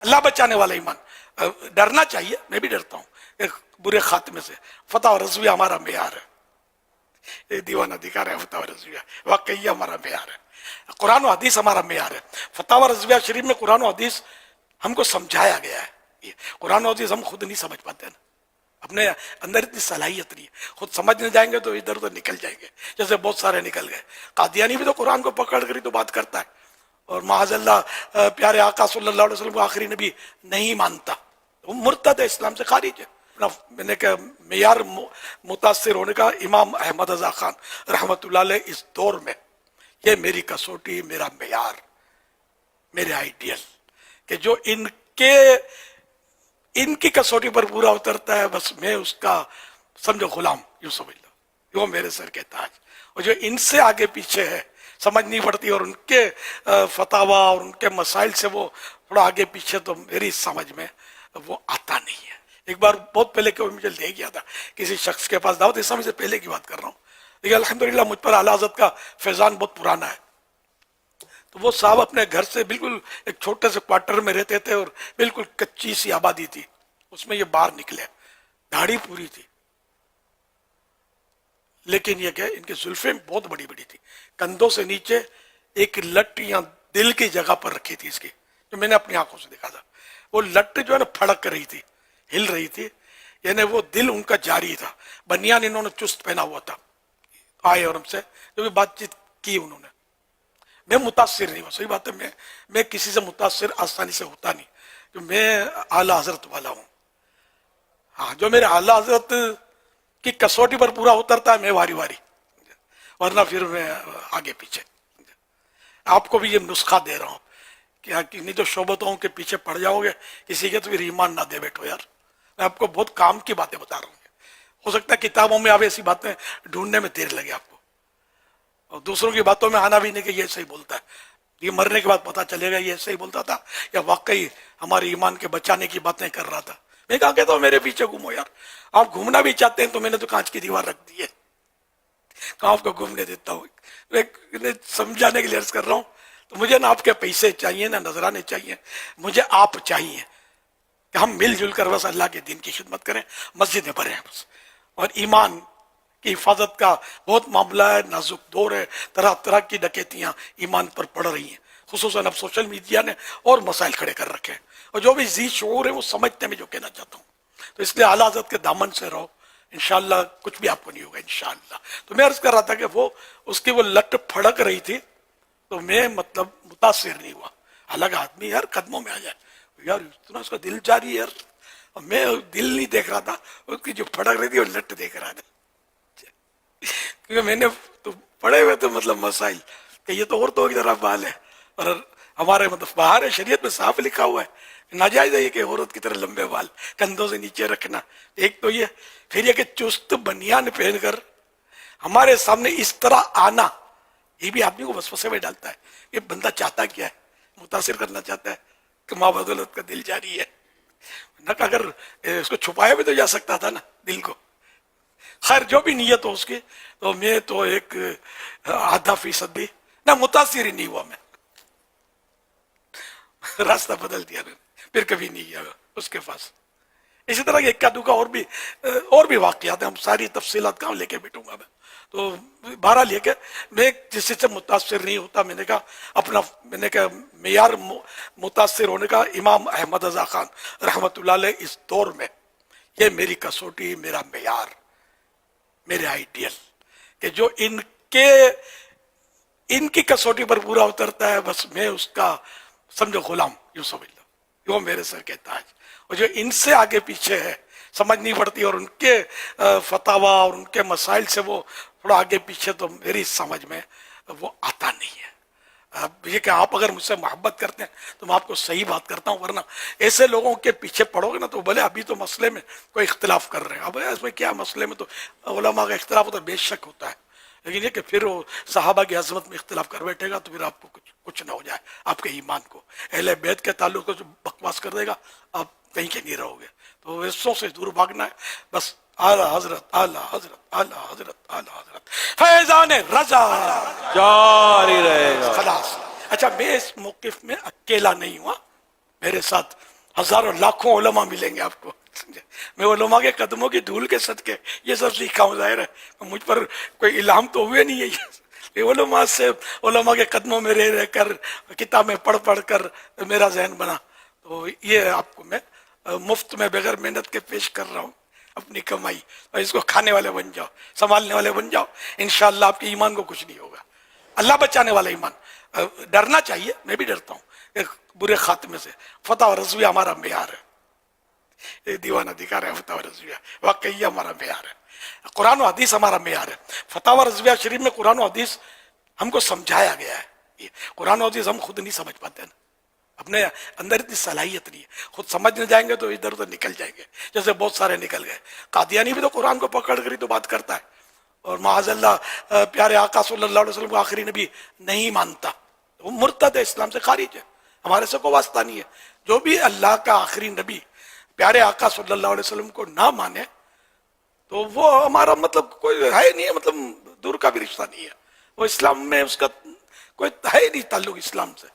اللہ بچانے والا ایمان. ڈرنا چاہیے، میں بھی ڈرتا ہوں ایک برے خاتمے سے. فتح و رضویہ ہمارا معیار ہے، یہ دیوانہ دکھا رہا ہے. فتح و رضویہ واقعی ہمارا معیار ہے، قرآن و حدیث ہمارا معیار ہے. فتح و رضویہ شریف میں قرآن و حدیث ہم کو سمجھایا گیا ہے. یہ قرآن و حدیث ہم خود نہیں سمجھ پاتے نا، اپنے اندر اتنی صلاحیت نہیں ہے. خود سمجھنے جائیں گے تو ادھر ادھر نکل جائیں گے، جیسے بہت سارے نکل گئے. قادیانی بھی تو قرآن کو پکڑ کر ہی تو بات کرتا ہے، اور معاذ اللہ پیارے آقا صلی اللہ علیہ وسلم کو آخری نبی نہیں مانتا، وہ مرتد ہے، اسلام سے خارج ہے. میں نے کہا معیار متاثر ہونے کا امام احمد رضا خان رحمۃ اللہ علیہ اس دور میں، یہ میری کسوٹی، میرا معیار، میرے آئیڈیل، کہ جو ان کی کسوٹی پر پورا اترتا ہے بس میں اس کا سمجھو غلام، یوں سمجھ لو، وہ میرے سر کے تاج. اور جو ان سے آگے پیچھے ہے سمجھ نہیں پڑتی، اور ان کے فتاوا اور ان کے مسائل سے وہ تھوڑا آگے پیچھے، تو میری سمجھ میں وہ آتا نہیں ہے. ایک بار بہت پہلے کہ مجھے لے گیا تھا کسی شخص کے پاس دعوت اسلامی سے پہلے کی بات کر رہا ہوں، لیکن الحمدللہ مجھ پر اعلیٰ حضرت کا فیضان بہت پرانا ہے. تو وہ صاحب اپنے گھر سے بالکل ایک چھوٹے سے کوارٹر میں رہتے تھے، اور بالکل کچی سی آبادی تھی، اس میں یہ باہر نکلے، داڑھی پوری تھی، لیکن یہ کہ ان کی زلفیں بہت بڑی بڑی تھی، کندھوں سے نیچے ایک لٹ یا دل کی جگہ پر رکھی تھی اس کی، جو میں نے اپنی آنکھوں سے دیکھا تھا. وہ لٹ جو ہے نا پھڑک رہی تھی، ہل رہی تھی، یعنی وہ دل ان کا جاری تھا. بنیان انہوں نے چست پہنا ہوا تھا. آئے اور ہم سے جو بھی بات چیت کی انہوں نے، میں متاثر نہیں ہوا. صحیح بات ہے، میں کسی سے متاثر آسانی سے ہوتا نہیں، کہ میں اعلیٰ حضرت والا ہوں. ہاں، جو میرے اعلیٰ حضرت کی کسوٹی پر پورا اترتا ہے میں واری واری، ورنہ پھر میں آگے پیچھے. آپ کو بھی یہ نسخہ دے رہا ہوں کہ نہیں تو شعبتوں کے پیچھے پڑ جاؤ گے کسی کے تو پھر ایمان نہ دے بیٹھو یار. میں آپ کو بہت کام کی باتیں بتا رہا ہوں. ہو سکتا ہے کتابوں میں آپ ایسی باتیں ڈھونڈنے میں دیر لگے آپ کو، اور دوسروں کی باتوں میں آنا بھی نہیں کہ یہ صحیح بولتا ہے. یہ مرنے کے بعد پتہ چلے گا یہ صحیح بولتا تھا یا واقعی ہمارے ایمان کے بچانے کی باتیں کر رہا تھا. میں کہا کہتا ہوں میرے پیچھے گھومو یار. آپ گھومنا بھی چاہتے ہیں تو میں نے تو کانچ کی دیوار رکھ دی ہے، کہاں آپ کو گھومنے دیتا ہوں. سمجھانے کے لیے عرض کر رہا ہوں. تو مجھے نہ آپ کے پیسے چاہیے، نہ نذرانے چاہیے، مجھے آپ چاہیے کہ ہم مل جل کر بس اللہ کے دین کی خدمت کریں، مسجدیں بھریں بس. اور ایمان کی حفاظت کا بہت معاملہ ہے، نازک دور ہے، طرح طرح کی ڈکیتیاں ایمان پر پڑ رہی ہیں، خصوصاً اب سوشل میڈیا نے اور مسائل کھڑے کر رکھے ہیں. اور جو بھی ذی شعور ہے وہ سمجھتے ہیں میں جو کہنا چاہتا ہوں. تو اس لیے اعلیٰ حضرت کے دامن سے رہو، انشاءاللہ کچھ بھی آپ کو نہیں ہوگا انشاءاللہ. تو میں عرض کر رہا تھا کہ وہ اس کی وہ لٹ پھڑک رہی تھی، تو میں مطلب متاثر نہیں ہوا. حالانکہ آدمی یار قدموں میں آ جائے، یار اتنا اس کا دل جاری ہے یار. میں دل نہیں دیکھ رہا تھا، اس کی جو پھڑک رہی تھی وہ لٹ دیکھ رہا تھا. کیونکہ میں نے تو پڑھے ہوئے تو مطلب مسائل کہ یہ تو عورتوں کی طرح بال ہے، اور ہمارے مطلب باہر شریعت میں صاف لکھا ہوا ہے ناجائز ہے یہ کہ عورت کی طرح لمبے بال کندھوں سے نیچے رکھنا. ایک تو یہ، پھر یہ کہ چست بنیان پہن کر ہمارے سامنے اس طرح آنا، یہ بھی آدمی کو وسوسے میں ڈالتا ہے. یہ بندہ چاہتا کیا ہے؟ متاثر کرنا چاہتا ہے کہ ماں بدولت کا دل جاری ہے. نہ کہ اگر اس کو چھپایا بھی تو جا سکتا تھا نا دل کو. خیر جو بھی نیت ہو اس کی، تو میں تو ایک آدھا فیصد بھی نہ متاثر ہی نہیں ہوا. میں راستہ بدل دیا میں، پھر کبھی نہیں گیا اس کے پاس. اسی طرح کے اکا دکا اور بھی واقعات ہیں، ہم ساری تفصیلات کہاں لے کے بیٹھوں گا میں. تو بہرحال یہ کہ میں کسی سے متاثر نہیں ہوتا. میں نے کہا معیار متاثر ہونے کا امام احمد رضا خان رحمۃ اللہ علیہ اس دور میں، یہ میری کسوٹی، میرا معیار، میرے آئیڈیل، کہ جو ان کی کسوٹی پر پورا اترتا ہے بس میں اس کا سمجھو غلام، یوں سمجھ لو، وہ میرے سر کے تاج. اور جو ان سے آگے پیچھے ہے سمجھ نہیں پڑتی، اور ان کے فتاوا اور ان کے مسائل سے وہ تھوڑا آگے پیچھے، تو میری سمجھ میں وہ آتا نہیں ہے. اب یہ کہ آپ اگر مجھ سے محبت کرتے ہیں تو میں آپ کو صحیح بات کرتا ہوں، ورنہ ایسے لوگوں کے پیچھے پڑو گے نا تو بھلے ابھی تو مسئلے میں کوئی اختلاف کر رہے ہیں، اب اس میں کیا مسئلے میں تو علماء کا اختلاف ہوتا ہے، بے شک ہوتا ہے، لیکن یہ کہ پھر وہ صحابہ کی عظمت میں اختلاف کر بیٹھے گا تو پھر آپ کو کچھ نہ ہو جائے آپ کے ایمان کو. اہل بیت کے تعلق کو جو بکواس کر دے گا آپ کہیں کے نہیں رہو گے. تو ویسوں سے دور بھاگنا ہے بس. اعلیٰ حضرت، اعلیٰ حضرت، اعلیٰ حضرت، اعلیٰ حضرت، فیضان رضا جاری رہے گا. خلاص. اچھا، میں اس موقف میں اکیلا نہیں ہوا، میرے ساتھ ہزاروں لاکھوں علماء ملیں گے آپ کو. میں علماء کے قدموں کی دھول کے صدقے یہ سب سیکھا ہوں. ظاہر ہے مجھ پر کوئی الہام تو ہوئے نہیں ہے. علماء سے علماء کے قدموں میں رہ کر کتابیں پڑھ پڑھ کر میرا ذہن بنا. تو یہ آپ کو میں مفت میں بغیر محنت کے پیش کر رہا ہوں اپنی کمائی. اور اس کو کھانے والے بن جاؤ, سنبھالنے والے بن جاؤ, انشاءاللہ آپ کے ایمان کو کچھ نہیں ہوگا. اللہ بچانے والا ایمان. ڈرنا چاہیے, میں بھی ڈرتا ہوں ایک برے خاتمے سے. فتح و رضویہ ہمارا معیار ہے, یہ دیوانہ دکھا رہا ہے. فتح و رضویہ واقعی ہمارا معیار ہے. قرآن و حدیث ہمارا معیار ہے. فتح و رضویہ شریف میں قرآن و حدیث ہم کو سمجھایا گیا ہے. قرآن و حدیث ہم خود نہیں سمجھ پاتے ہیں, اپنے اندر اتنی صلاحیت نہیں ہے. خود سمجھنے جائیں گے تو ادھر ادھر نکل جائیں گے, جیسے بہت سارے نکل گئے. قادیانی بھی تو قرآن کو پکڑ کر ہی تو بات کرتا ہے, اور معاذ اللہ پیارے آقا صلی اللہ علیہ وسلم کو آخری نبی نہیں مانتا. وہ مرتد ہے, اسلام سے خارج ہے. ہمارے سے کوئی واسطہ نہیں ہے. جو بھی اللہ کا آخری نبی پیارے آقا صلی اللہ علیہ وسلم کو نہ مانے تو وہ ہمارا مطلب کوئی ہے نہیں ہے, مطلب دور کا بھی رشتہ نہیں ہے. وہ اسلام میں اس کا کوئی ہے ہی نہیں تعلق اسلام سے.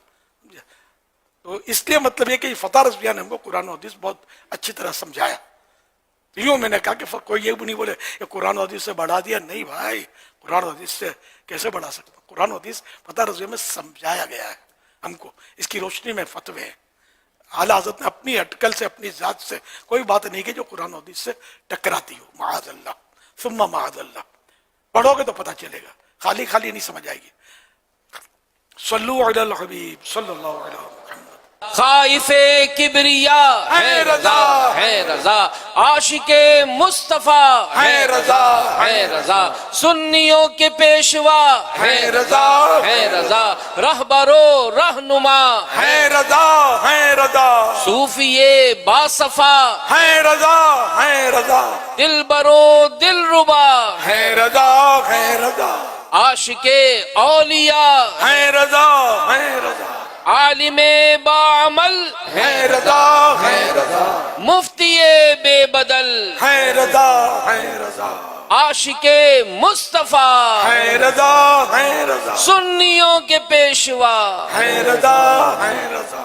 تو اس لیے مطلب یہ کہ فتح رضویہ نے ہم کو قرآن و حدیث بہت اچھی طرح سمجھایا. یوں میں نے کہا کہ کوئی یہ بھی نہیں بولے کہ قرآن و حدیث سے بڑھا دیا. نہیں بھائی, قرآن و حدیث سے کیسے بڑھا سکتا. قرآن و حدیث فتح رضویہ میں سمجھایا گیا ہے ہم کو. اس کی روشنی میں فتوے ہیں. اعلیٰ حضرت نے اپنی اٹکل سے, اپنی ذات سے کوئی بات نہیں کی جو قرآن و حدیث سے ٹکراتی ہو. معاذ اللہ ثم معاذ اللہ. پڑھو گے تو پتہ چلے گا, خالی خالی نہیں سمجھ آئے گی. صلو علی الحبیب صلی اللہ علیہ وسلم. خائف کبریا ہے رضا, ہے رضا. عاشق مصطفیٰ ہے رضا, ہے رضا. سنیوں کے پیشوا ہے رضا, ہے رضا. رہبر و رہنما ہے رضا, ہے رضا. صوفی باصفا ہے رضا, ہے رضا. دلبر و دلربا ہے رضا, ہے رضا. عاشق اولیاء ہے رضا, ہے رضا. عالم باعمل ہے رضا, ہے رضا. مفتی بے بدل ہے رضا, ہے رضا. عاشق مصطفیٰ ہے رضا, ہے رضا. سنیوں کے پیشوا ہے رضا, ہے رضا.